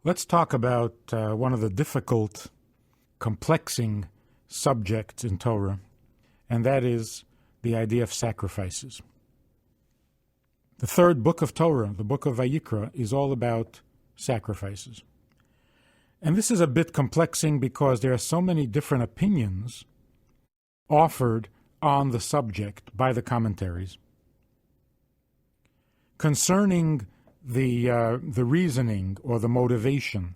Let's talk about one of the difficult, complexing subjects in Torah, and that is the idea of sacrifices. The third book of Torah, the book of Vayikra, is all about sacrifices. And this is a bit complexing because there are so many different opinions offered on the subject by the commentaries concerning the reasoning or the motivation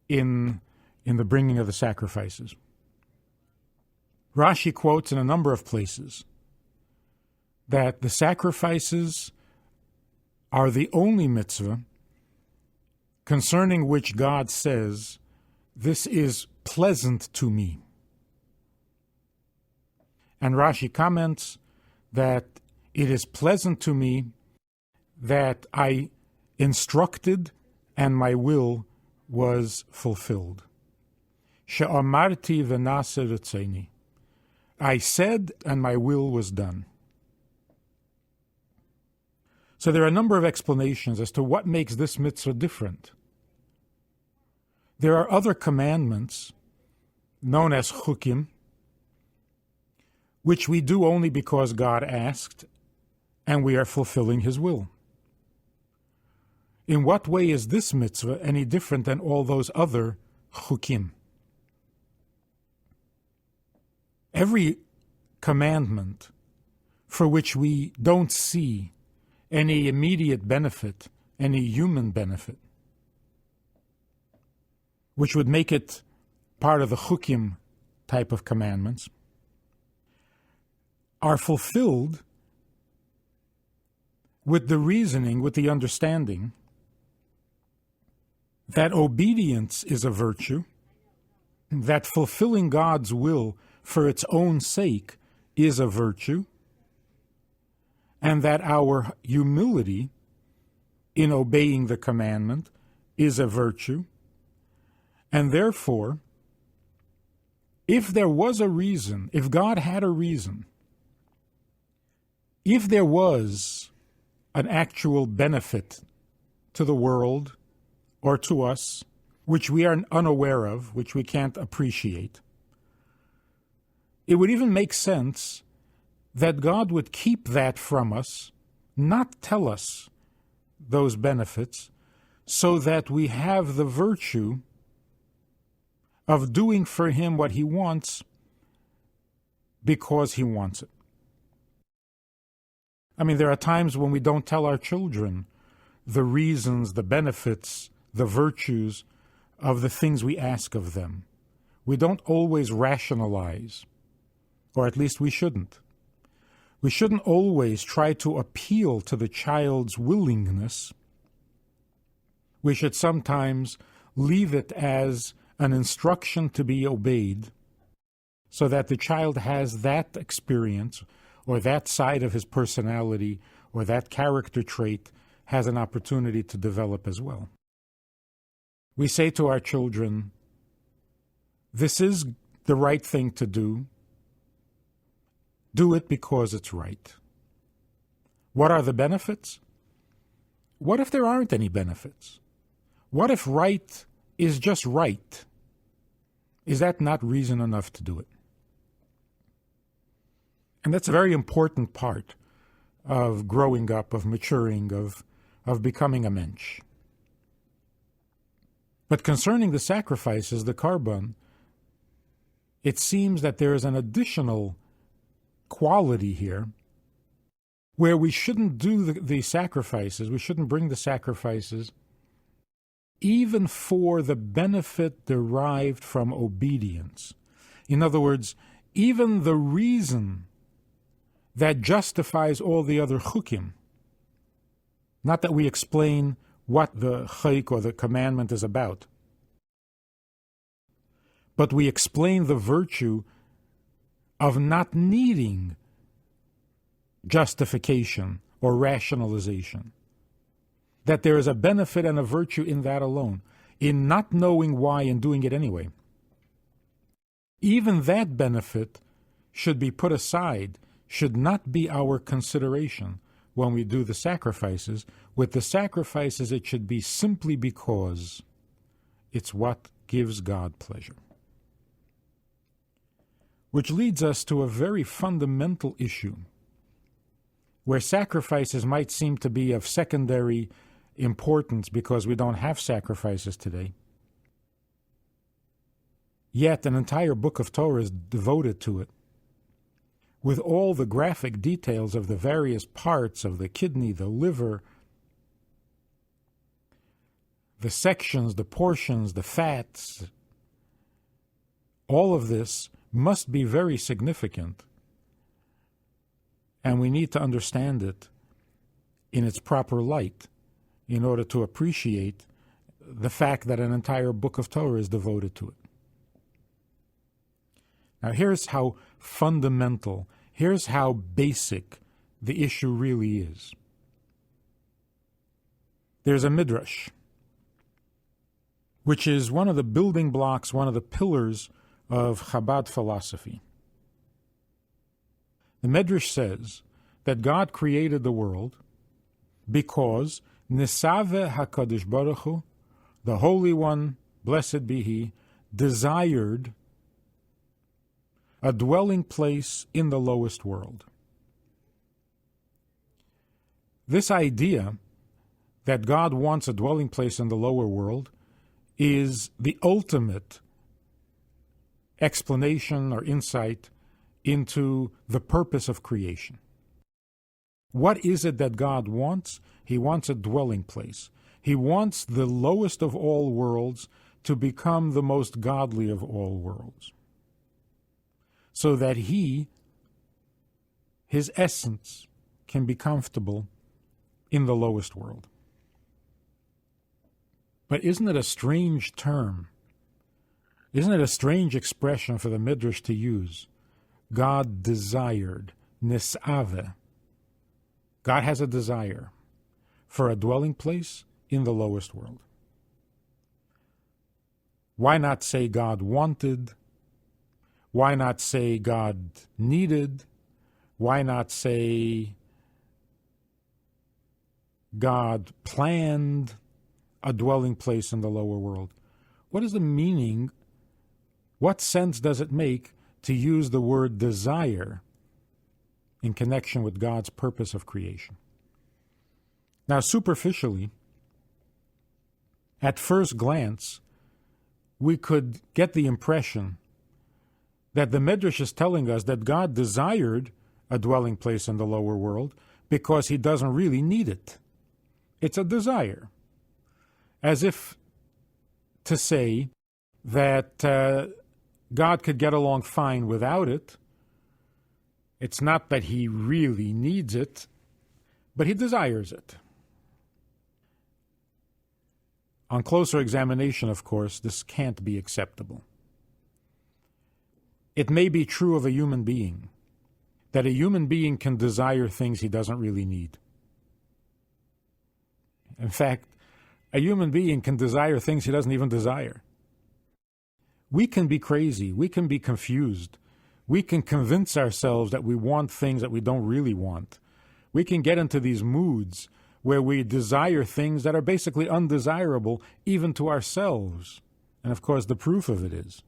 in the bringing of the sacrifices. Rashi quotes in a number of places that the sacrifices are the only mitzvah concerning which God says, "This is pleasant to me." And Rashi comments that it is pleasant to me that I instructed and my will was fulfilled. She'amarti v'naseh ritzoni. I said and my will was done. So there are a number of explanations as to what makes this mitzvah different. There are other commandments, known as chukim, which we do only because God asked and we are fulfilling His will. In what way is this mitzvah any different than all those other chukim? Every commandment for which we don't see any immediate benefit, any human benefit, which would make it part of the chukim type of commandments, are fulfilled with the reasoning, with the understanding that obedience is a virtue, that fulfilling God's will for its own sake is a virtue, and that our humility in obeying the commandment is a virtue. And therefore, if there was a reason, if God had a reason, if there was an actual benefit to the world or to us, which we are unaware of, which we can't appreciate, it would even make sense that God would keep that from us, not tell us those benefits, so that we have the virtue of doing for Him what He wants because He wants it. I mean, there are times when we don't tell our children the reasons, the benefits, the virtues of the things we ask of them. We don't always rationalize, or at least we shouldn't. We shouldn't always try to appeal to the child's willingness. We should sometimes leave it as an instruction to be obeyed so that the child has that experience or that side of his personality or that character trait has an opportunity to develop as well. We say to our children, this is the right thing to do. Do it because it's right. What are the benefits? What if there aren't any benefits? What if right is just right? Is that not reason enough to do it? And that's a very important part of growing up, of maturing, of becoming a mensch. But concerning the sacrifices, the korban, it seems that there is an additional quality here where we shouldn't do the sacrifices, we shouldn't bring the sacrifices even for the benefit derived from obedience. In other words, even the reason that justifies all the other chukim. Not that we explain what the chayk or the commandment is about, but we explain the virtue of not needing justification or rationalization. That there is a benefit and a virtue in that alone, in not knowing why and doing it anyway. Even that benefit should be put aside, should not be our consideration when we do the sacrifices. With the sacrifices, it should be simply because It's what gives God pleasure. Which leads us to a very fundamental issue, where sacrifices might seem to be of secondary importance because we don't have sacrifices today. Yet an entire book of Torah is devoted to it, with all the graphic details of the various parts of the kidney, the liver, the sections, the portions, the fats. All of this must be very significant, and we need to understand it in its proper light in order to appreciate the fact that an entire book of Torah is devoted to it. Now here's how fundamental, here's how basic the issue really is. There's a Midrash, which is one of the building blocks, one of the pillars of Chabad philosophy. The Midrash says that God created the world because Nesave HaKadosh Baruch Hu, the Holy One, blessed be He, desired a dwelling place in the lowest world. This idea that God wants a dwelling place in the lower world is the ultimate explanation or insight into the purpose of creation. What is it that God wants? He wants a dwelling place. He wants the lowest of all worlds to become the most godly of all worlds, so that his essence, can be comfortable in the lowest world. But isn't it a strange term? Isn't it a strange expression for the Midrash to use? God desired, nisave. God has a desire for a dwelling place in the lowest world. Why not say God wanted? Why not say God needed? Why not say God planned a dwelling place in the lower world? What is the meaning? What sense does it make to use the word desire in connection with God's purpose of creation? Now, superficially, at first glance, we could get the impression that the Midrash is telling us that God desired a dwelling place in the lower world because he doesn't really need it. It's a desire. As if to say that God could get along fine without it. It's not that he really needs it, but he desires it. On closer examination, of course, this can't be acceptable. It may be true of a human being, that a human being can desire things he doesn't really need. In fact, a human being can desire things he doesn't even desire. We can be crazy, we can be confused, we can convince ourselves that we want things that we don't really want. We can get into these moods where we desire things that are basically undesirable even to ourselves. And of course, the proof of it is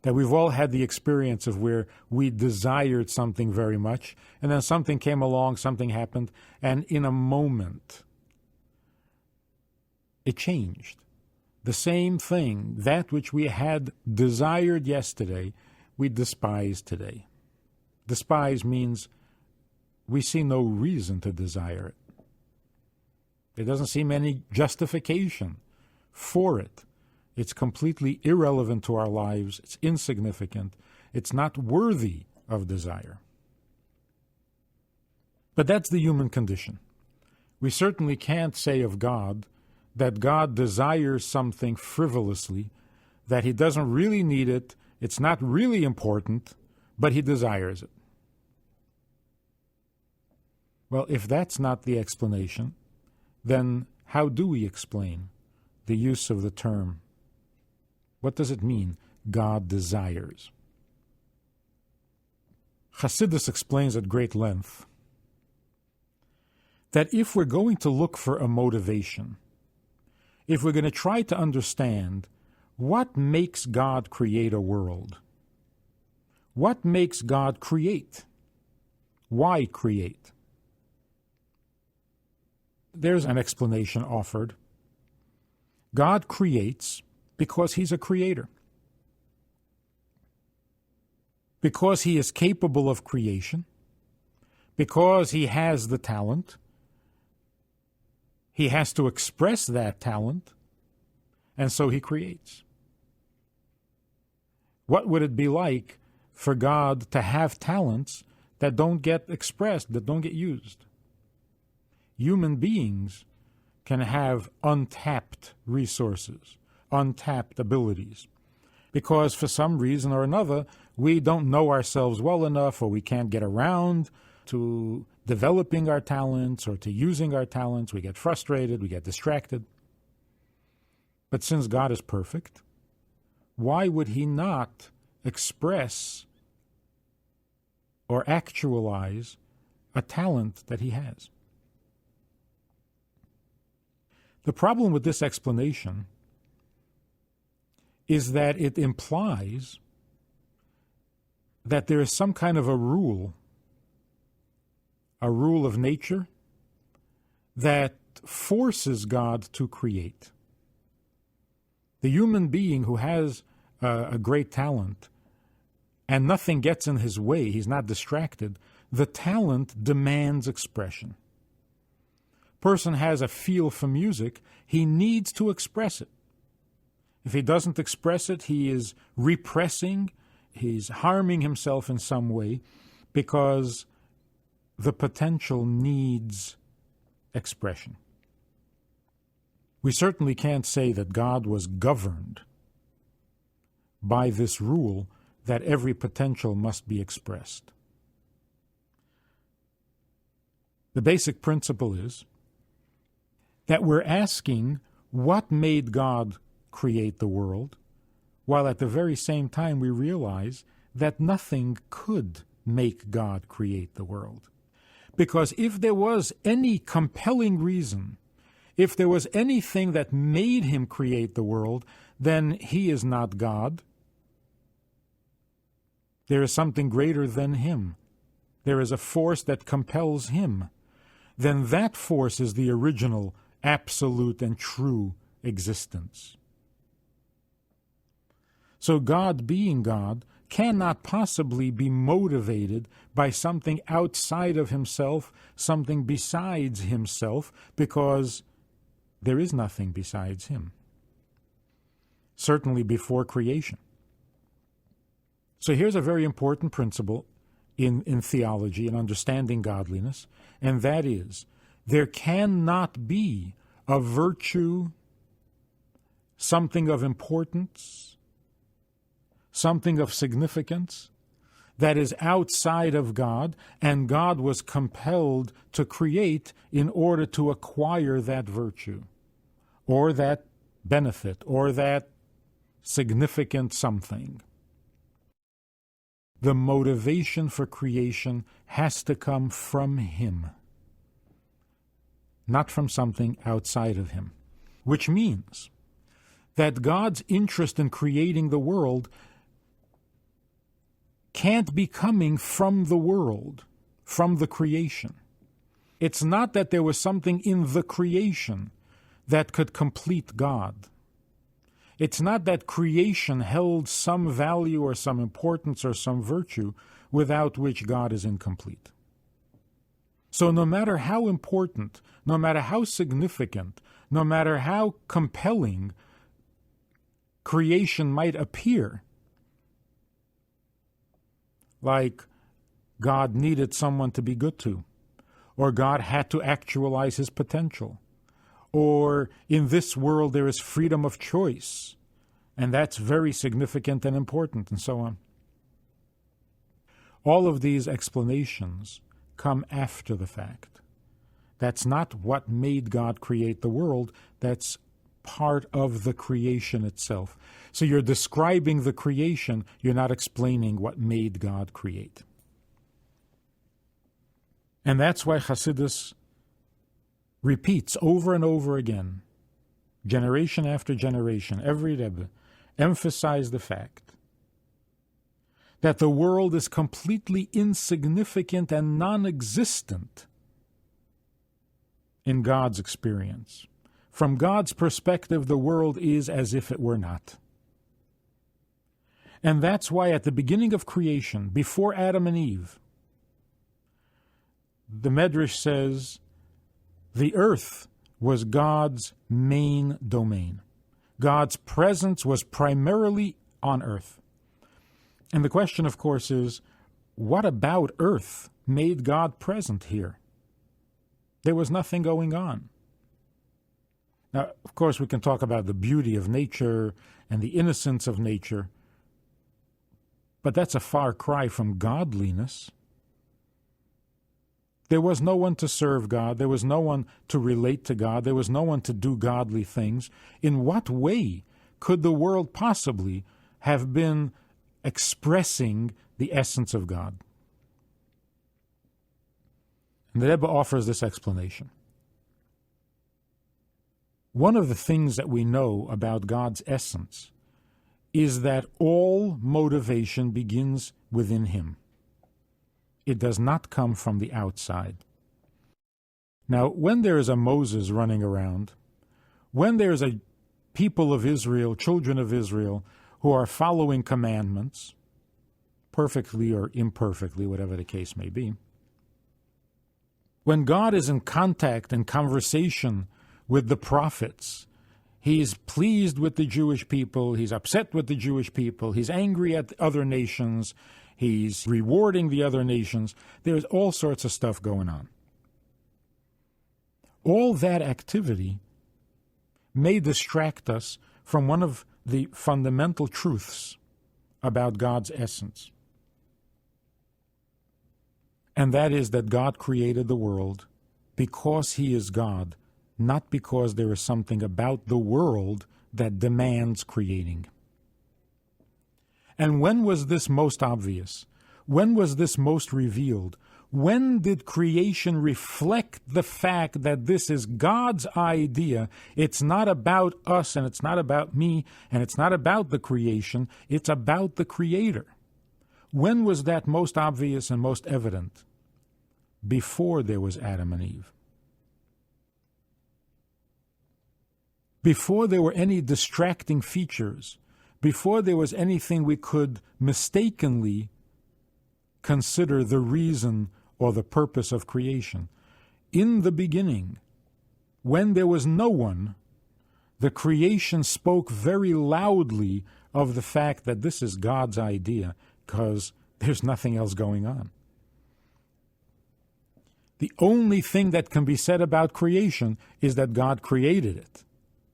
that we've all had the experience of where we desired something very much, and then something came along, something happened, and in a moment, it changed. The same thing, that which we had desired yesterday, we despise today. Despise means we see no reason to desire it. There doesn't seem any justification for it. It's completely irrelevant to our lives. It's insignificant. It's not worthy of desire. But that's the human condition. We certainly can't say of God that God desires something frivolously, that he doesn't really need it, it's not really important, but he desires it. Well, if that's not the explanation, then how do we explain the use of the term? What does it mean, God desires? Chassidus explains at great length that if we're going to look for a motivation, if we're going to try to understand what makes God create a world, what makes God create, why create, there's an explanation offered. God creates because He's a creator. Because He is capable of creation, because He has the talent, He has to express that talent, and so He creates. What would it be like for God to have talents that don't get expressed, that don't get used? Human beings can have untapped resources, untapped abilities, because for some reason or another, we don't know ourselves well enough, or we can't get around to developing our talents or to using our talents. We get frustrated, we get distracted. But since God is perfect, why would He not express or actualize a talent that He has? The problem with this explanation is that it implies that there is some kind of a rule of nature that forces God to create. The human being who has a great talent and nothing gets in his way, he's not distracted, the talent demands expression. Person has a feel for music, he needs to express it. If he doesn't express it, he is repressing, he's harming himself in some way, because the potential needs expression. We certainly can't say that God was governed by this rule that every potential must be expressed. The basic principle is that we're asking what made God create the world, while at the very same time we realize that nothing could make God create the world. Because if there was any compelling reason, if there was anything that made Him create the world, then He is not God. There is something greater than Him. There is a force that compels Him. Then that force is the original, absolute, and true existence. So God, being God, cannot possibly be motivated by something outside of Himself, something besides Himself, because there is nothing besides Him. Certainly before creation. So here's a very important principle in theology and understanding godliness, and that is, there cannot be a virtue, something of importance, something of significance that is outside of God, and God was compelled to create in order to acquire that virtue, or that benefit, or that significant something. The motivation for creation has to come from Him, not from something outside of Him, which means that God's interest in creating the world can't be coming from the world, from the creation. It's not that there was something in the creation that could complete God. It's not that creation held some value or some importance or some virtue without which God is incomplete. So no matter how important, no matter how significant, no matter how compelling creation might appear, like God needed someone to be good to, or God had to actualize His potential, or in this world there is freedom of choice, and that's very significant and important, and so on. All of these explanations come after the fact. That's not what made God create the world, that's part of the creation itself. So you're describing the creation, you're not explaining what made God create. And that's why Hasidus repeats over and over again generation after generation, every Rebbe, emphasized the fact that the world is completely insignificant and non-existent in God's experience. From God's perspective, the world is as if it were not. And that's why at the beginning of creation, before Adam and Eve, the Midrash says the earth was God's main domain. God's presence was primarily on earth. And the question, of course, is, what about earth made God present here? There was nothing going on. Now, of course, we can talk about the beauty of nature and the innocence of nature, but that's a far cry from godliness. There was no one to serve God. There was no one to relate to God. There was no one to do godly things. In what way could the world possibly have been expressing the essence of God? And the Rebbe offers this explanation. One of the things that we know about God's essence is that all motivation begins within Him. It does not come from the outside. Now, when there is a Moses running around, when there is a people of Israel, children of Israel, who are following commandments, perfectly or imperfectly, whatever the case may be, when God is in contact and conversation with the prophets, He's pleased with the Jewish people, He's upset with the Jewish people, He's angry at other nations, He's rewarding the other nations. There's all sorts of stuff going on. All that activity may distract us from one of the fundamental truths about God's essence. And that is that God created the world because He is God, not because there is something about the world that demands creating. And when was this most obvious? When was this most revealed? When did creation reflect the fact that this is God's idea? It's not about us, and it's not about me, and it's not about the creation. It's about the Creator. When was that most obvious and most evident? Before there was Adam and Eve. Before there were any distracting features, before there was anything we could mistakenly consider the reason or the purpose of creation. In the beginning, when there was no one, the creation spoke very loudly of the fact that this is God's idea, because there's nothing else going on. The only thing that can be said about creation is that God created it.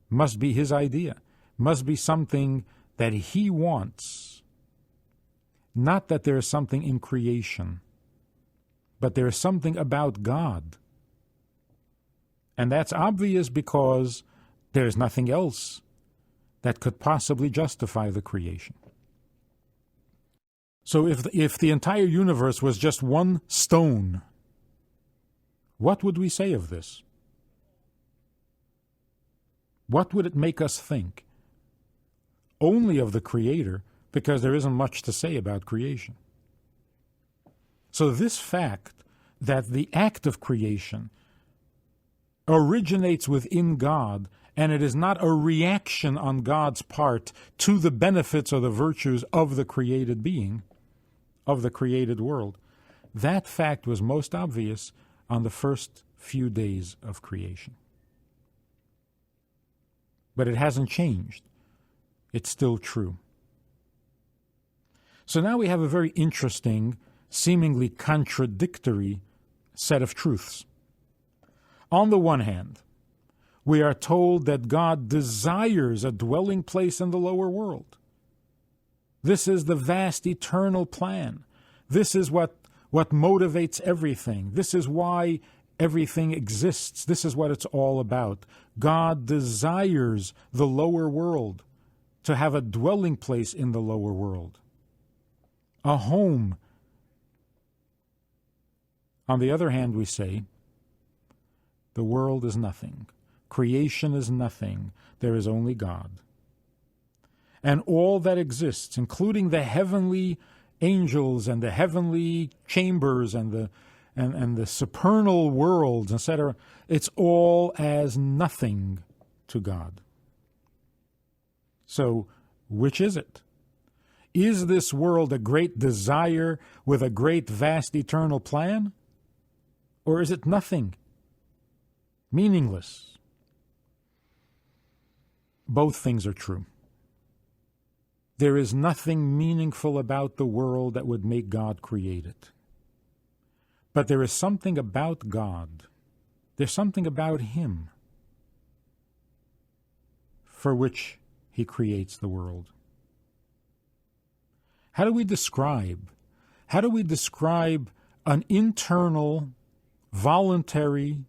Must be His idea. Must be something that He wants. Not that there is something in creation, but there is something about God. And that's obvious because there is nothing else that could possibly justify the creation. So if the entire universe was just one stone, what would we say of this? What would it make us think? Only of the Creator, because there isn't much to say about creation. So this fact that the act of creation originates within God, and it is not a reaction on God's part to the benefits or the virtues of the created being, of the created world, that fact was most obvious on the first few days of creation. But it hasn't changed. It's still true. So now we have a very interesting, seemingly contradictory set of truths. On the one hand, we are told that God desires a dwelling place in the lower world. This is the vast eternal plan. This is what motivates everything. This is why everything exists. This is what it's all about. God desires the lower world, to have a dwelling place in the lower world, a home. On the other hand, we say, the world is nothing. Creation is nothing. There is only God. And all that exists, including the heavenly angels and the heavenly chambers and the supernal worlds, etc., it's all as nothing to God. So, which is it? Is this world a great desire with a great, vast, eternal plan? Or is it nothing? Meaningless? Both things are true. There is nothing meaningful about the world that would make God create it. But there is something about God. There's something about Him for which He creates the world. How do we describe an internal, voluntary,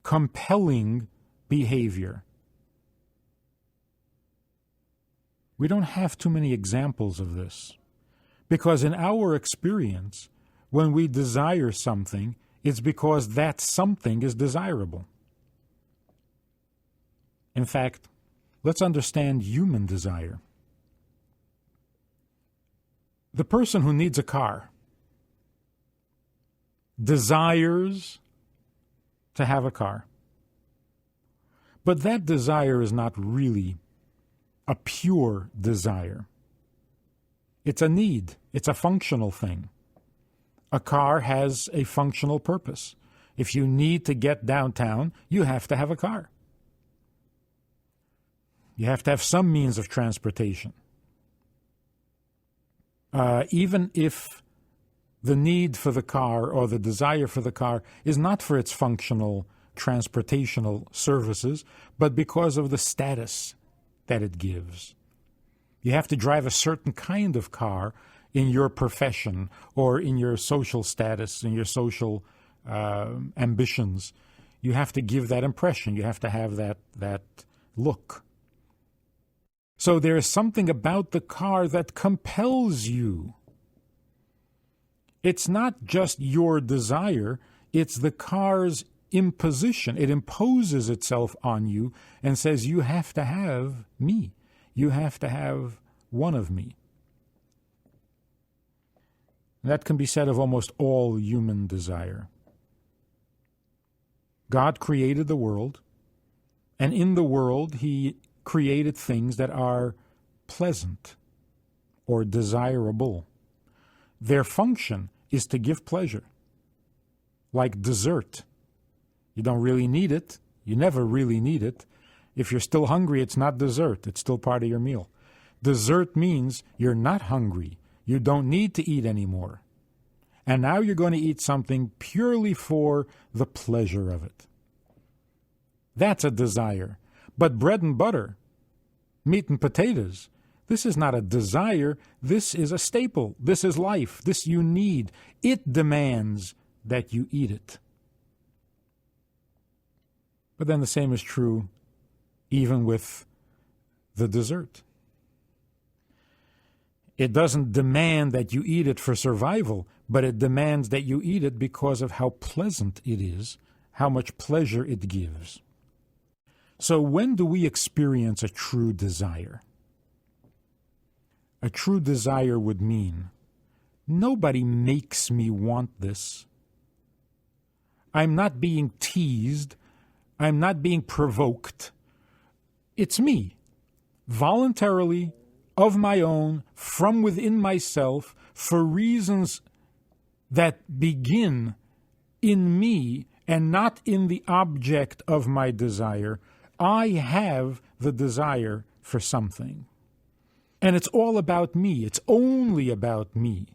compelling behavior? We don't have too many examples of this, because in our experience, when we desire something, it's because that something is desirable. In fact, let's understand human desire. The person who needs a car desires to have a car. But that desire is not really a pure desire. It's a need. It's a functional thing. A car has a functional purpose. If you need to get downtown, you have to have a car. You have to have some means of transportation. Even if the need for the car or the desire for the car is not for its functional transportational services, but because of the status that it gives. You have to drive a certain kind of car in your profession or in your social status, in your social ambitions. You have to give that impression. You have to have that look. So there is something about the car that compels you. It's not just your desire, it's the car's imposition. It imposes itself on you and says, you have to have me. You have to have one of me. That can be said of almost all human desire. God created the world, and in the world He created things that are pleasant or desirable. Their function is to give pleasure, like dessert. You don't really need it. You never really need it. If you're still hungry, it's not dessert. It's still part of your meal. Dessert means you're not hungry. You don't need to eat anymore. And now you're going to eat something purely for the pleasure of it. That's a desire. But bread and butter, meat and potatoes, this is not a desire. This is a staple. This is life. This you need. It demands that you eat it. But then the same is true even with the dessert. It doesn't demand that you eat it for survival, but it demands that you eat it because of how pleasant it is, how much pleasure it gives. So when do we experience a true desire? A true desire would mean, nobody makes me want this. I'm not being teased. I'm not being provoked. It's me, voluntarily, of my own, from within myself, for reasons that begin in me and not in the object of my desire. I have the desire for something. And it's all about me. It's only about me.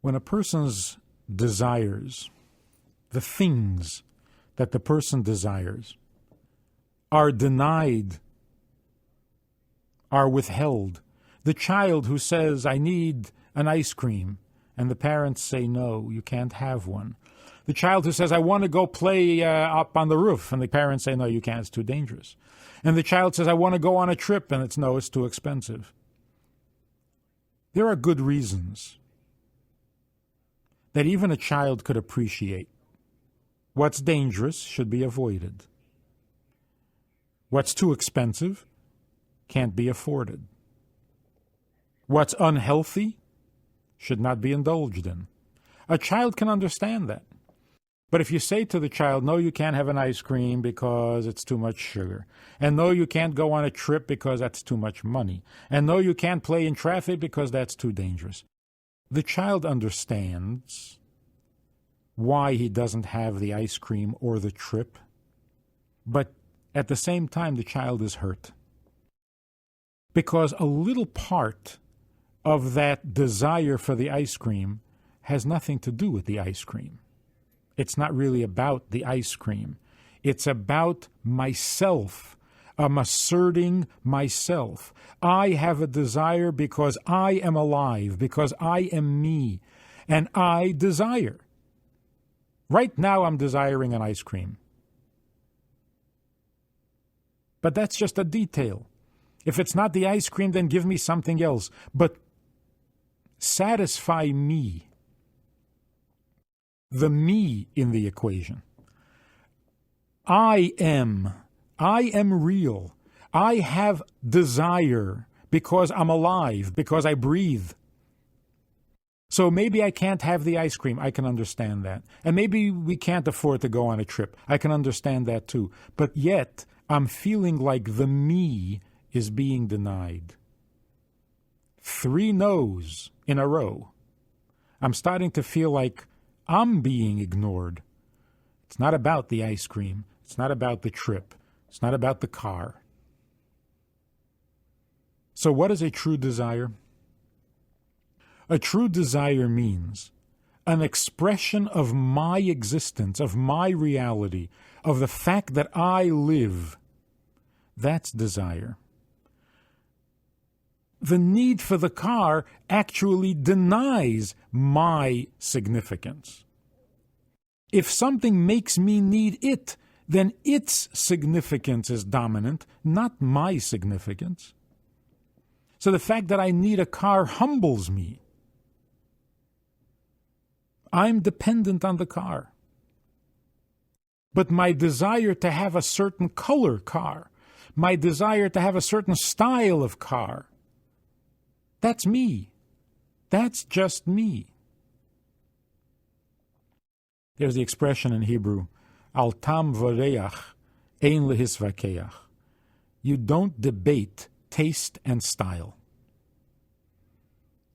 When a person's desires, the things that the person desires, are denied, are withheld. The child who says, I need an ice cream, and the parents say, no, you can't have one. The child who says, I want to go play up on the roof, and the parents say, no, you can't, it's too dangerous. And the child says, I want to go on a trip, and no, it's too expensive. There are good reasons that even a child could appreciate What's dangerous should be avoided. What's too expensive can't be afforded. What's unhealthy should not be indulged in. A child can understand that. But if you say to the child, no, you can't have an ice cream because it's too much sugar, and no, you can't go on a trip because that's too much money, and no, you can't play in traffic because that's too dangerous, the child understands why he doesn't have the ice cream or the trip, but at the same time, the child is hurt. Because a little part of that desire for the ice cream has nothing to do with the ice cream. It's not really about the ice cream. It's about myself. I'm asserting myself. I have a desire because I am alive, because I am me, and I desire. Right now I'm desiring an ice cream. But that's just a detail. If it's not the ice cream, then give me something else. But satisfy me. The me in the equation. I am real. I have desire because I'm alive, because I breathe. So maybe I can't have the ice cream. I can understand that. And maybe we can't afford to go on a trip. I can understand that too. But yet, I'm feeling like the me is being denied. 3 no's in a row. I'm starting to feel like I'm being ignored. It's not about the ice cream. It's not about the trip. It's not about the car. So what is a true desire? A true desire means an expression of my existence, of my reality, of the fact that I live. That's desire. The need for the car actually denies my significance. If something makes me need it, then its significance is dominant, not my significance. So the fact that I need a car humbles me. I'm dependent on the car. But my desire to have a certain color car, my desire to have a certain style of car, that's me. That's just me. There's the expression in Hebrew, al tam v'reach ein lehisvakeach. You don't debate taste and style.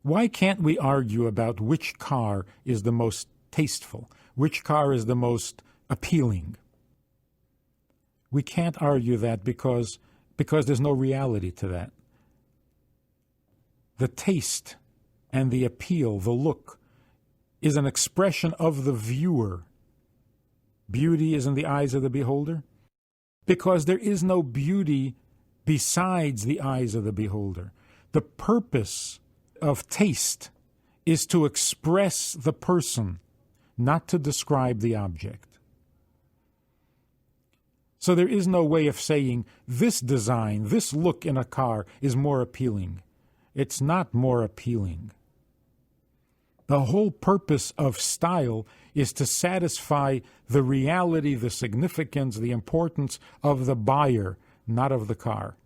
Why can't we argue about which car is the most tasteful, which car is the most appealing? We can't argue that because there's no reality to that. The taste and the appeal, the look, is an expression of the viewer. Beauty is in the eyes of the beholder, because there is no beauty besides the eyes of the beholder. The purpose of taste is to express the person, not to describe the object. So there is no way of saying this design, this look in a car is more appealing. It's not more appealing. The whole purpose of style is to satisfy the reality, the significance, the importance of the buyer, not of the car.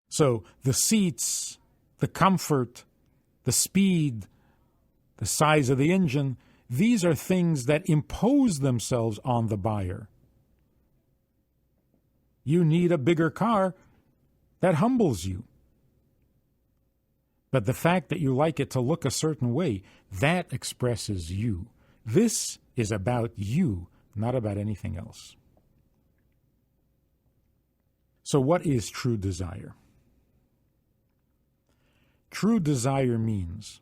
So the seats, the comfort, the speed, the size of the engine, these are things that impose themselves on the buyer. You need a bigger car, that humbles you. But the fact that you like it to look a certain way, that expresses you. This is about you, not about anything else. So what is true desire? True desire means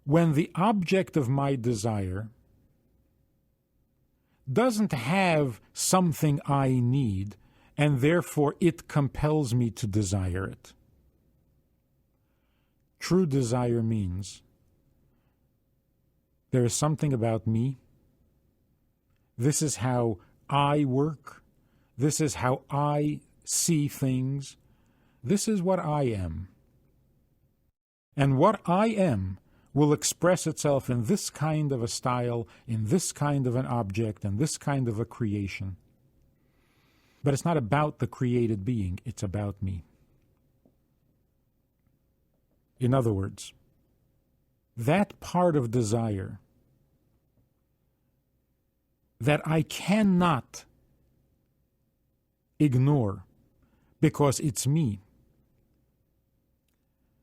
when the object of my desire doesn't have something I need, and therefore it compels me to desire it. True desire means there is something about me. This is how I work. This is how I see things. This is what I am. And what I am, will express itself in this kind of a style, in this kind of an object, and this kind of a creation. But it's not about the created being, it's about me. In other words, that part of desire that I cannot ignore because it's me,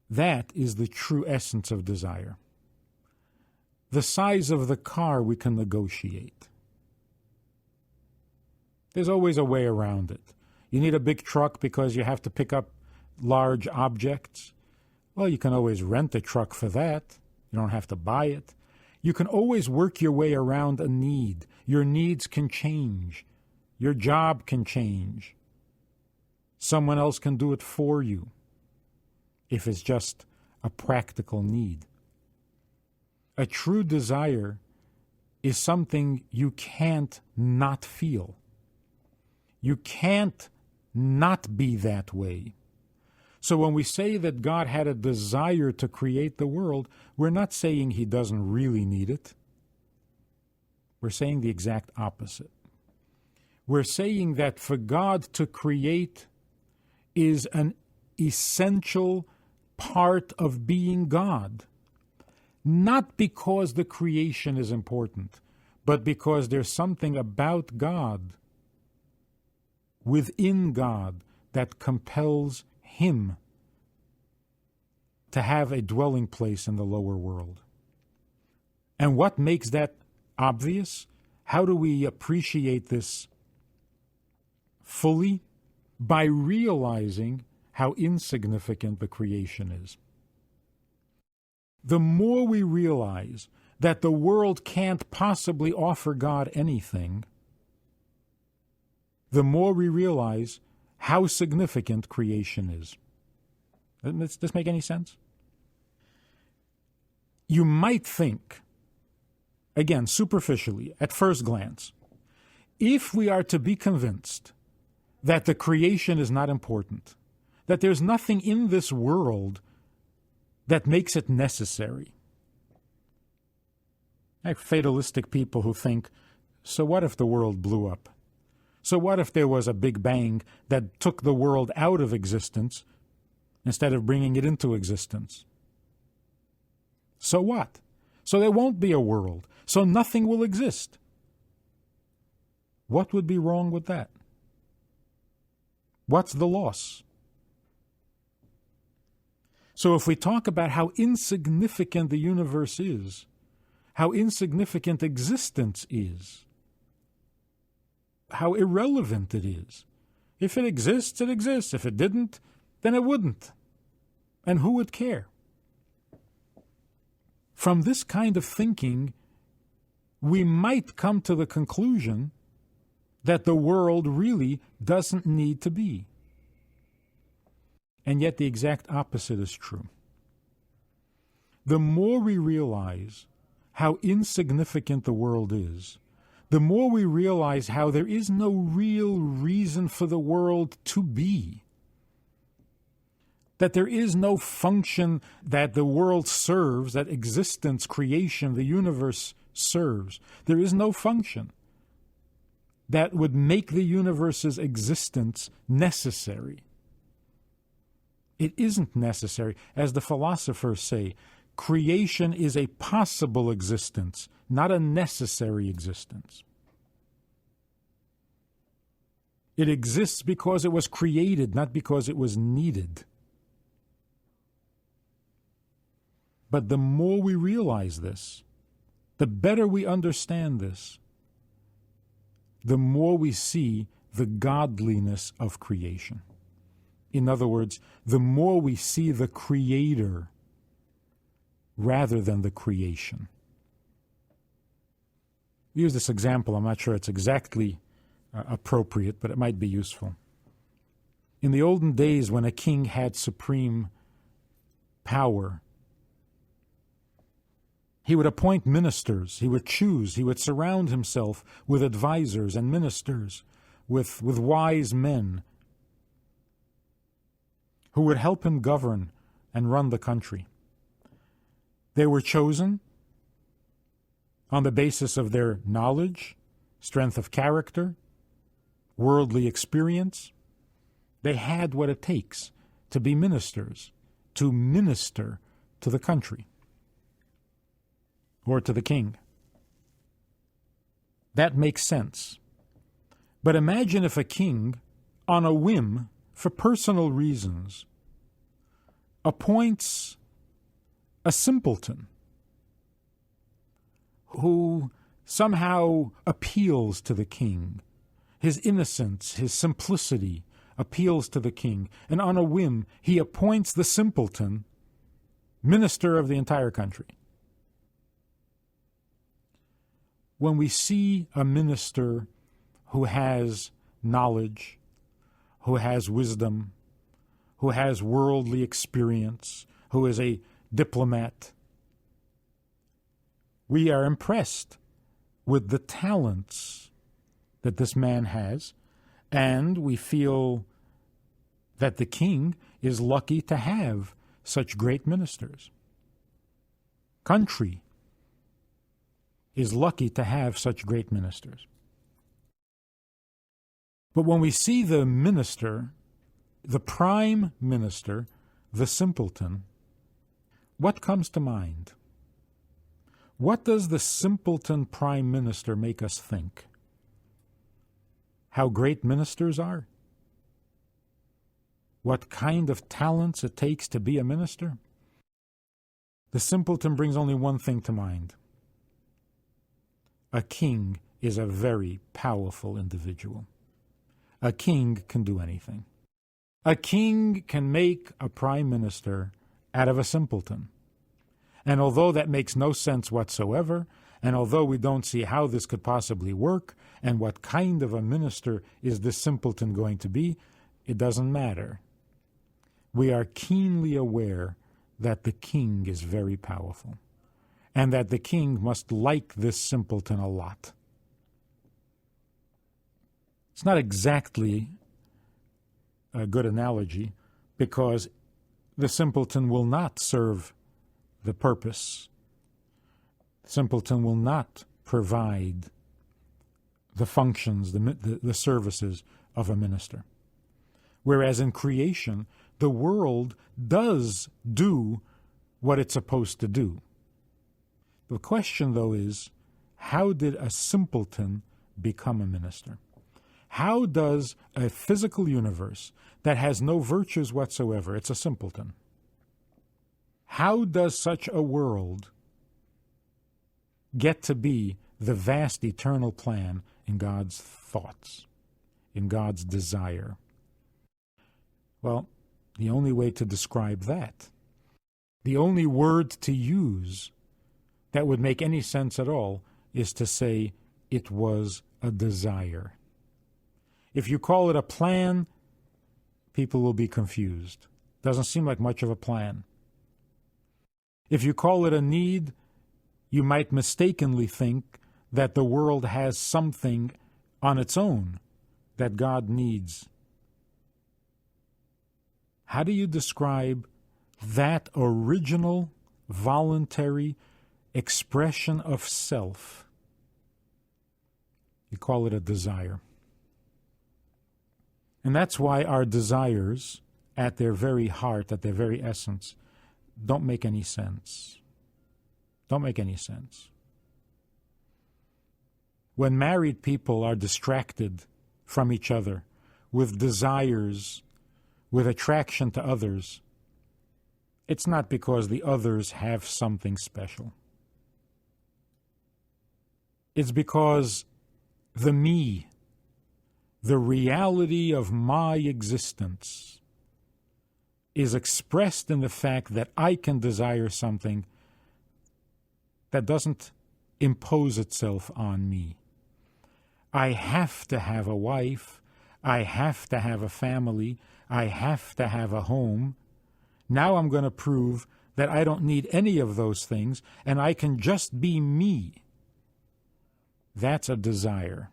that is the true essence of desire. The size of the car we can negotiate. There's always a way around it. You need a big truck because you have to pick up large objects. Well, you can always rent a truck for that. You don't have to buy it. You can always work your way around a need. Your needs can change. Your job can change. Someone else can do it for you if it's just a practical need. A true desire is something you can't not feel. You can't not be that way. So when we say that God had a desire to create the world, we're not saying he doesn't really need it. We're saying the exact opposite. We're saying that for God to create is an essential part of being God. Not because the creation is important, but because there's something about God, within God, that compels him to have a dwelling place in the lower world. And what makes that obvious? How do we appreciate this fully? By realizing how insignificant the creation is. The more we realize that the world can't possibly offer God anything, the more we realize how significant creation is. Does this make any sense? You might think, again, superficially, at first glance, if we are to be convinced that the creation is not important, that there's nothing in this world that makes it necessary. Like fatalistic people who think, so what if the world blew up? So what if there was a big bang that took the world out of existence instead of bringing it into existence? So what? So there won't be a world. So nothing will exist. What would be wrong with that? What's the loss? So if we talk about how insignificant the universe is, how insignificant existence is, how irrelevant it is. If it exists, it exists. If it didn't, then it wouldn't. And who would care? From this kind of thinking, we might come to the conclusion that the world really doesn't need to be. And yet the exact opposite is true. The more we realize how insignificant the world is, the more we realize how there is no real reason for the world to be. That there is no function that the world serves, that existence, creation, the universe serves. There is no function that would make the universe's existence necessary. It isn't necessary. As the philosophers say, creation is a possible existence, not a necessary existence. It exists because it was created, not because it was needed. But the more we realize this, the better we understand this, the more we see the godliness of creation. In other words, the more we see the Creator rather than the creation. Use this example. I'm not sure it's exactly appropriate, but it might be useful. In the olden days, when a king had supreme power, he would appoint ministers, he would choose, he would surround himself with advisors and ministers, with wise men who would help him govern and run the country. They were chosen on the basis of their knowledge, strength of character, worldly experience. They had what it takes to be ministers, to minister to the country or to the king. That makes sense. But imagine if a king, on a whim, for personal reasons, appoints a simpleton who somehow appeals to the king. His innocence, his simplicity appeals to the king. And on a whim, he appoints the simpleton minister of the entire country. When we see a minister who has knowledge, who has wisdom, who has worldly experience, who is a diplomat, we are impressed with the talents that this man has, and we feel that the king is lucky to have such great ministers. Country is lucky to have such great ministers. But when we see the minister, the prime minister, the simpleton, what comes to mind? What does the simpleton prime minister make us think? How great ministers are? What kind of talents it takes to be a minister? The simpleton brings only one thing to mind. A king is a very powerful individual. A king can do anything. A king can make a prime minister out of a simpleton. And although that makes no sense whatsoever, and although we don't see how this could possibly work, and what kind of a minister is this simpleton going to be, it doesn't matter. We are keenly aware that the king is very powerful, and that the king must like this simpleton a lot. It's not exactly a good analogy, because the simpleton will not serve the purpose. The simpleton will not provide the functions, the services of a minister. Whereas in creation, the world does do what it's supposed to do. The question, though, is, how did a simpleton become a minister? How does a physical universe that has no virtues whatsoever, it's a simpleton, how does such a world get to be the vast eternal plan in God's thoughts, in God's desire? Well, the only way to describe that, the only word to use that would make any sense at all, is to say it was a desire. If you call it a plan, people will be confused. Doesn't seem like much of a plan. If you call it a need, you might mistakenly think that the world has something on its own that God needs. How do you describe that original, voluntary expression of self? You call it a desire. And that's why our desires, at their very heart, at their very essence, don't make any sense. Don't make any sense. When married people are distracted from each other with desires, with attraction to others, it's not because the others have something special. It's because the me, the reality of my existence, is expressed in the fact that I can desire something that doesn't impose itself on me. I have to have a wife. I have to have a family. I have to have a home. Now I'm going to prove that I don't need any of those things, and I can just be me. That's a desire.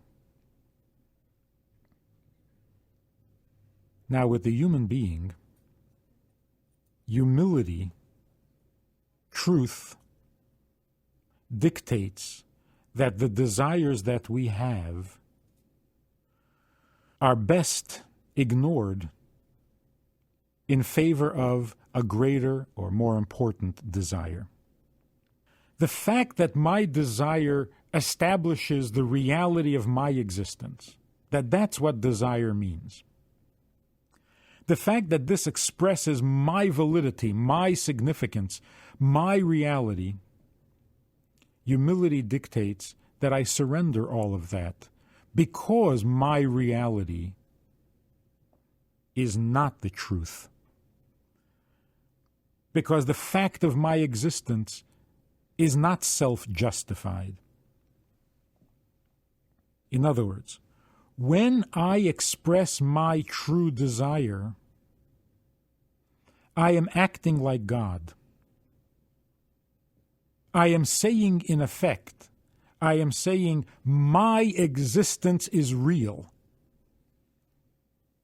Now, with the human being, humility, truth, dictates that the desires that we have are best ignored in favor of a greater or more important desire. The fact that my desire establishes the reality of my existence, that's what desire means. The fact that this expresses my validity, my significance, my reality, humility dictates that I surrender all of that because my reality is not the truth. Because the fact of my existence is not self-justified. In other words, when I express my true desire, I am acting like God. I am saying, in effect, I am saying my existence is real,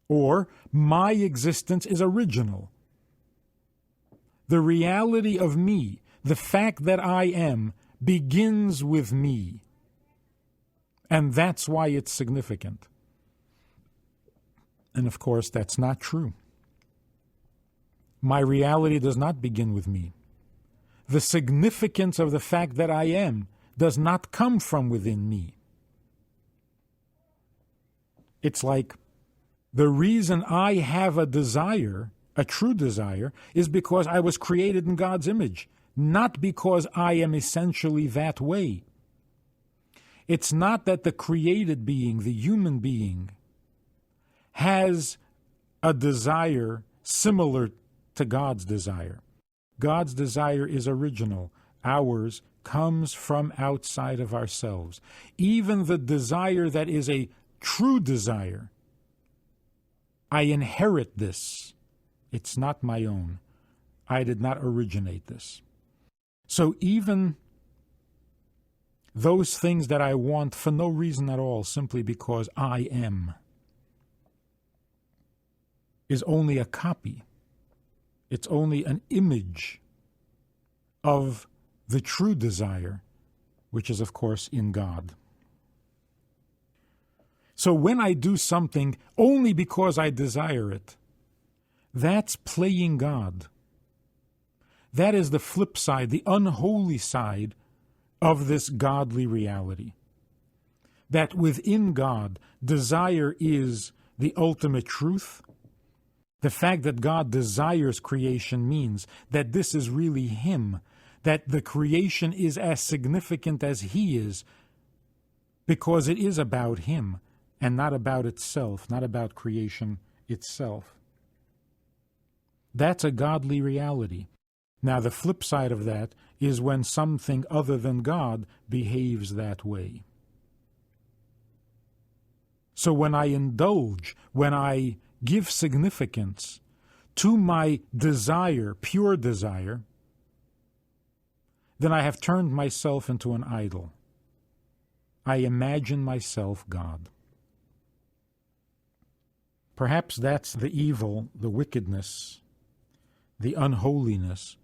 or my existence is original. The reality of me, the fact that I am, begins with me. And that's why it's significant. And of course, that's not true. My reality does not begin with me. The significance of the fact that I am does not come from within me. It's like the reason I have a desire, a true desire, is because I was created in God's image, not because I am essentially that way. It's not that the created being, the human being, has a desire similar to God's desire. God's desire is original. Ours comes from outside of ourselves. Even the desire that is a true desire, I inherit this. It's not my own. I did not originate this. So even those things that I want for no reason at all, simply because I am, is only a copy. It's only an image of the true desire, which is, of course, in God. So when I do something only because I desire it, that's playing God. That is the flip side, the unholy side of this godly reality. That within God, desire is the ultimate truth. The fact that God desires creation means that this is really Him, that the creation is as significant as He is, because it is about Him and not about itself, not about creation itself. That's a godly reality. Now, the flip side of that is when something other than God behaves that way. So when I indulge, when I give significance to my desire, pure desire, then I have turned myself into an idol. I imagine myself God. Perhaps that's the evil, the wickedness, the unholiness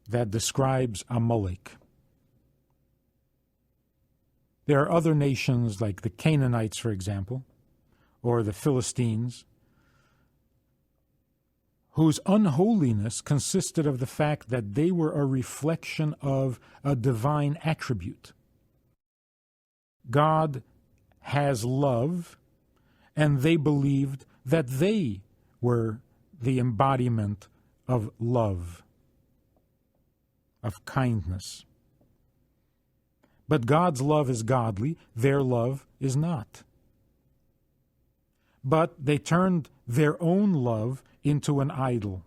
that describes Amalek. There are other nations like the Canaanites, for example, or the Philistines, whose unholiness consisted of the fact that they were a reflection of a divine attribute. God has love, and they believed that they were the embodiment of love, of kindness. But God's love is godly, their love is not. But they turned their own love into an idol.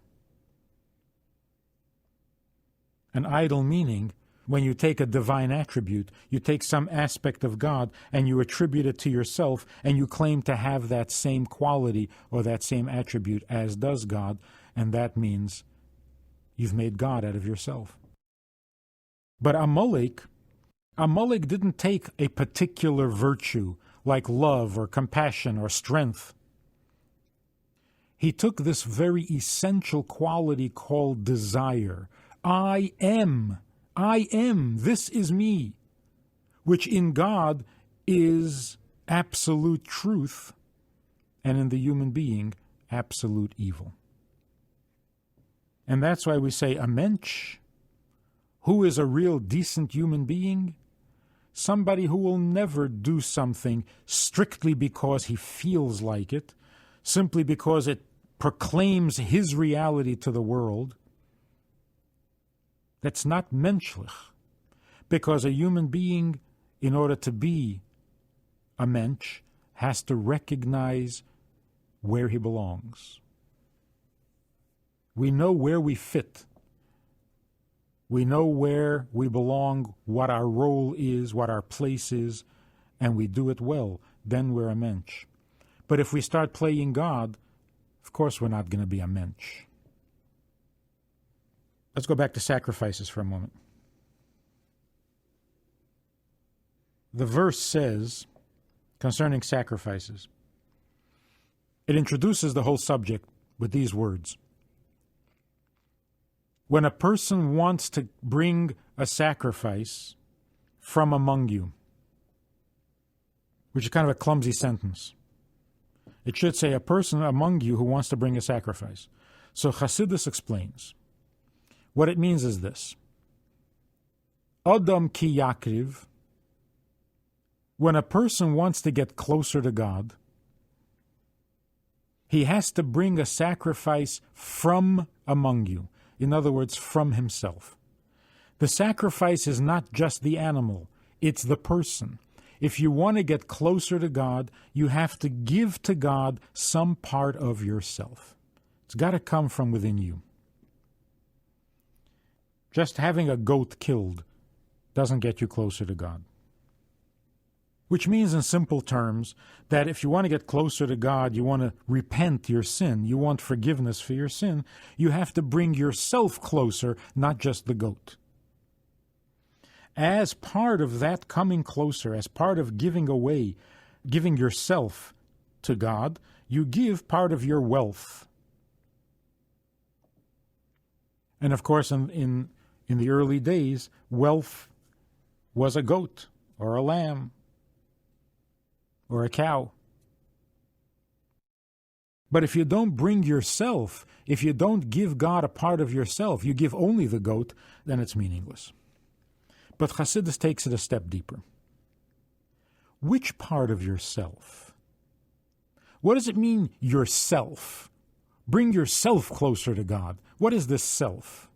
An idol meaning, when you take a divine attribute, you take some aspect of God and you attribute it to yourself, and you claim to have that same quality or that same attribute as does God, and that means you've made God out of yourself. But Amalek didn't take a particular virtue like love or compassion or strength. He took this very essential quality called desire. I am I am, this is me, which in God is absolute truth, and in the human being, absolute evil. And that's why we say a mensch, who is a real decent human being, somebody who will never do something strictly because he feels like it, simply because it proclaims his reality to the world. That's not menschlich, because a human being, in order to be a mensch, has to recognize where he belongs. We know where we fit. We know where we belong, what our role is, what our place is, and we do it well. Then we're a mensch. But if we start playing God, of course we're not going to be a mensch. Let's go back to sacrifices for a moment. The verse says, concerning sacrifices, it introduces the whole subject with these words. When a person wants to bring a sacrifice from among you, which is kind of a clumsy sentence, it should say a person among you who wants to bring a sacrifice. So Chassidus explains. What it means is this. Adam ki yakriv, when a person wants to get closer to God, he has to bring a sacrifice from among you. In other words, from himself. The sacrifice is not just the animal, it's the person. If you want to get closer to God, you have to give to God some part of yourself. It's got to come from within you. Just having a goat killed doesn't get you closer to God. Which means in simple terms that if you want to get closer to God, you want to repent your sin, you want forgiveness for your sin, you have to bring yourself closer, not just the goat. As part of that coming closer, as part of giving away, giving yourself to God, you give part of your wealth. And of course, in the early days, wealth was a goat or a lamb or a cow. But if you don't bring yourself, if you don't give God a part of yourself, you give only the goat, then it's meaningless. But Chassidus takes it a step deeper. Which part of yourself? What does it mean, yourself? Bring yourself closer to God. What is this self?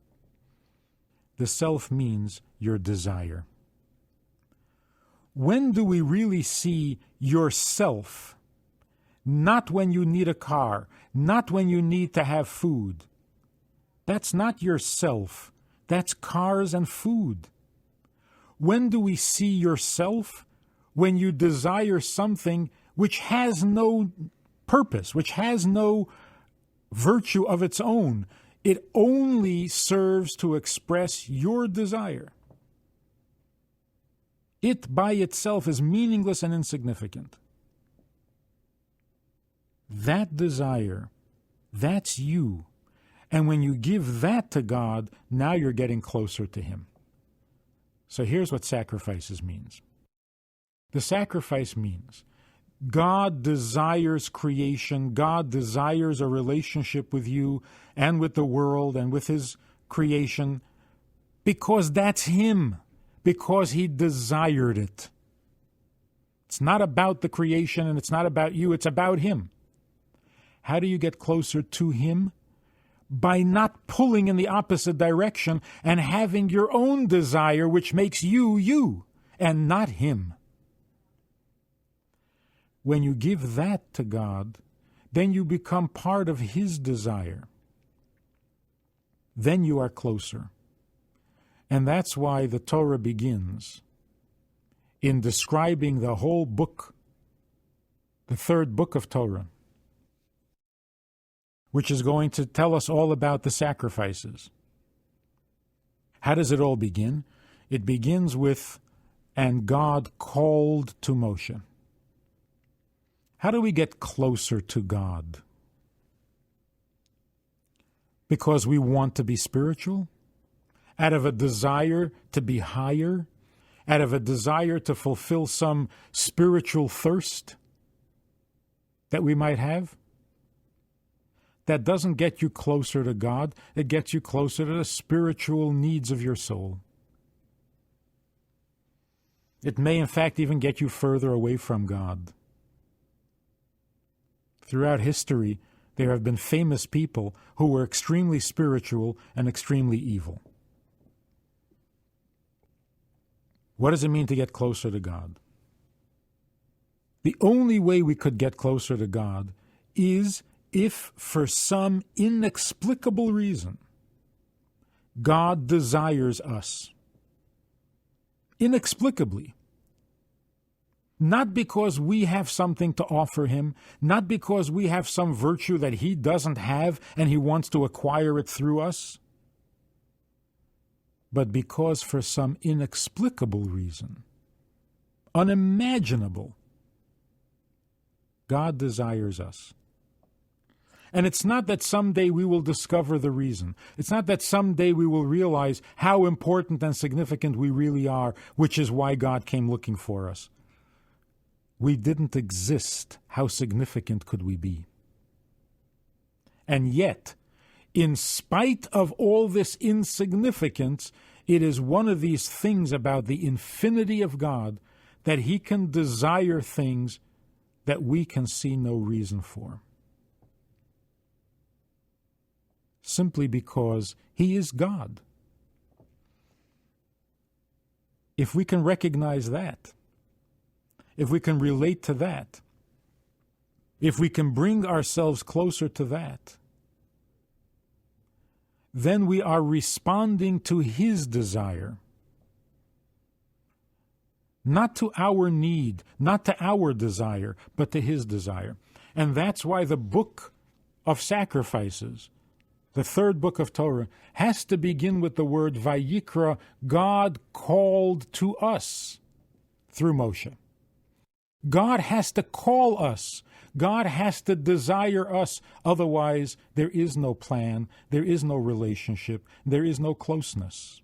The self means your desire. When do we really see yourself? Not when you need a car, not when you need to have food. That's not yourself. That's cars and food. When do we see yourself? When you desire something which has no purpose, which has no virtue of its own. It only serves to express your desire. It by itself is meaningless and insignificant. That desire, that's you. And when you give that to God, now you're getting closer to Him. So here's what sacrifices means. The sacrifice means God desires creation. God desires a relationship with you and with the world and with His creation because that's Him, because He desired it. It's not about the creation and it's not about you, it's about Him. How do you get closer to Him? By not pulling in the opposite direction and having your own desire, which makes you, you, and not Him. When you give that to God, then you become part of His desire. Then you are closer. And that's why the Torah begins in describing the whole book, the third book of Torah, which is going to tell us all about the sacrifices. How does it all begin? It begins with, and God called to Moshe. How do we get closer to God? Because we want to be spiritual? out of a desire to be higher, out of a desire to fulfill some spiritual thirst that we might have. That doesn't get you closer to God. It gets you closer to the spiritual needs of your soul. It may, in fact, even get you further away from God. Throughout history, there have been famous people who were extremely spiritual and extremely evil. What does it mean to get closer to God? The only way we could get closer to God is if, for some inexplicable reason, God desires us. Inexplicably. Not because we have something to offer him, not because we have some virtue that he doesn't have and he wants to acquire it through us, but because for some inexplicable reason, unimaginable, God desires us. And it's not that someday we will discover the reason. It's not that someday we will realize how important and significant we really are, which is why God came looking for us. We didn't exist. How significant could we be? And yet, in spite of all this insignificance, it is one of these things about the infinity of God that he can desire things that we can see no reason for. Simply because he is God. If we can recognize that, if we can relate to that, if we can bring ourselves closer to that, then we are responding to his desire. Not to our need, not to our desire, but to his desire. And that's why the book of sacrifices, the third book of Torah, has to begin with the word Vayikra. God called to us through Moshe. God has to call us. God has to desire us. Otherwise, there is no plan, there is no relationship, there is no closeness.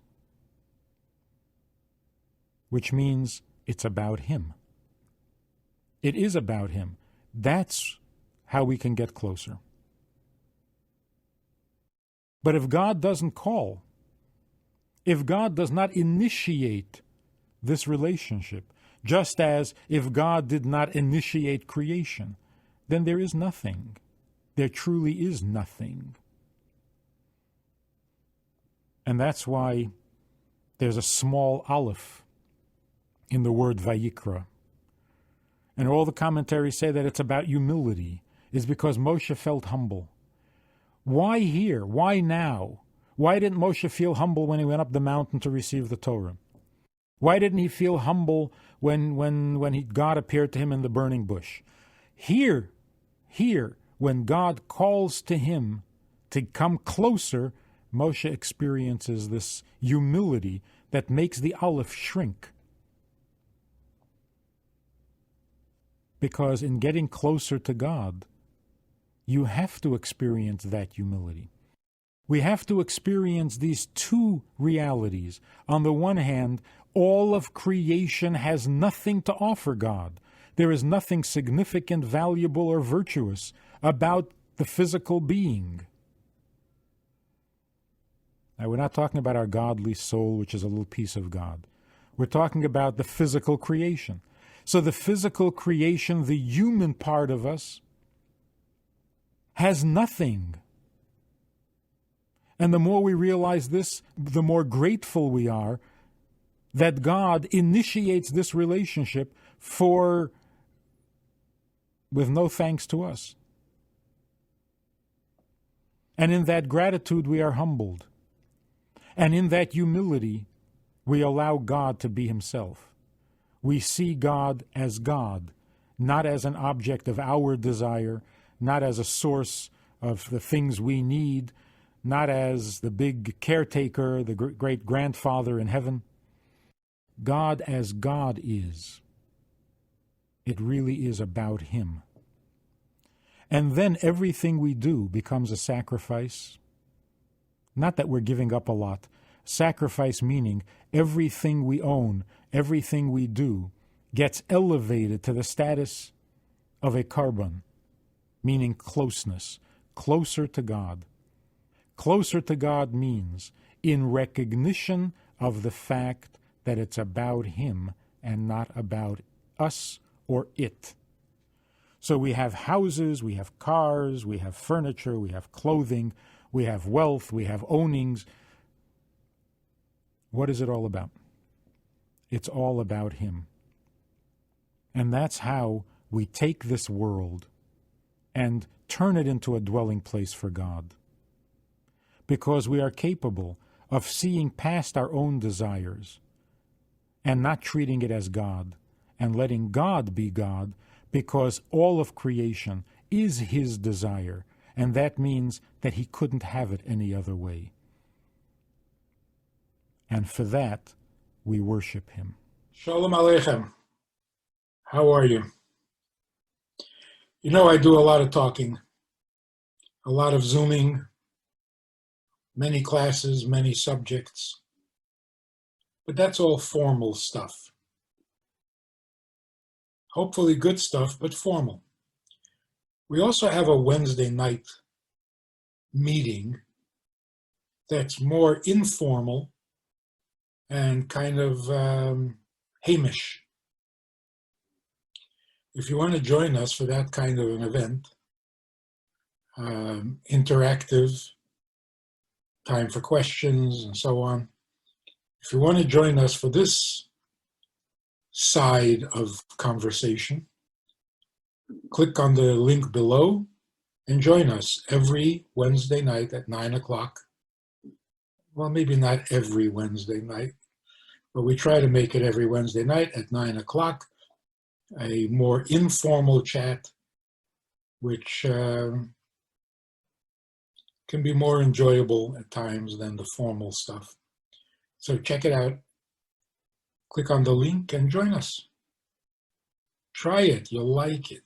Which means it's about him. It is about him. That's how we can get closer. But if God doesn't call, if God does not initiate this relationship, just as if God did not initiate creation, then there is nothing. There truly is nothing. And that's why there's a small aleph in the word Vayikra. And all the commentaries say that it's about humility, is because Moshe felt humble. Why here? Why now? Why didn't Moshe feel humble when he went up the mountain to receive the Torah? Why didn't he feel humble when God appeared to him in the burning bush? Here, when God calls to him to come closer, Moshe experiences this humility that makes the aleph shrink. Because in getting closer to God, you have to experience that humility. We have to experience these two realities. On the one hand, all of creation has nothing to offer God. There is nothing significant, valuable, or virtuous about the physical being. Now, we're not talking about our godly soul, which is a little piece of God. We're talking about the physical creation. So the physical creation, the human part of us, has nothing. And the more we realize this, the more grateful we are that God initiates this relationship with no thanks to us. And in that gratitude, we are humbled. And in that humility, we allow God to be himself. We see God, not as an object of our desire, not as a source of the things we need, not as the big caretaker, the great-grandfather in heaven. God as God is. It really is about him. And then everything we do becomes a sacrifice. Not that we're giving up a lot. Sacrifice meaning everything we own, everything we do, gets elevated to the status of a carbon, meaning closeness, closer to God. Closer to God means in recognition of the fact that it's about Him and not about us or it. So we have houses, we have cars, we have furniture, we have clothing, we have wealth, we have ownings. What is it all about? It's all about Him. And that's how we take this world and turn it into a dwelling place for God. Because we are capable of seeing past our own desires and not treating it as God, and letting God be God, because all of creation is His desire, and that means that He couldn't have it any other way. And for that, we worship Him. Shalom Aleichem. How are you? You know, I do a lot of talking, a lot of Zooming, many classes, many subjects, but that's all formal stuff. Hopefully good stuff, but formal. We also have a Wednesday night meeting that's more informal and kind of Hamish. If you want to join us for that kind of an event, interactive, time for questions and so on. If you want to join us for this side of conversation, click on the link below and join us every Wednesday night at 9 o'clock. Well, maybe not every Wednesday night, but we try to make it every Wednesday night at 9 o'clock, a more informal chat, which can be more enjoyable at times than the formal stuff. So check it out. Click on the link and join us. Try it. You'll like it.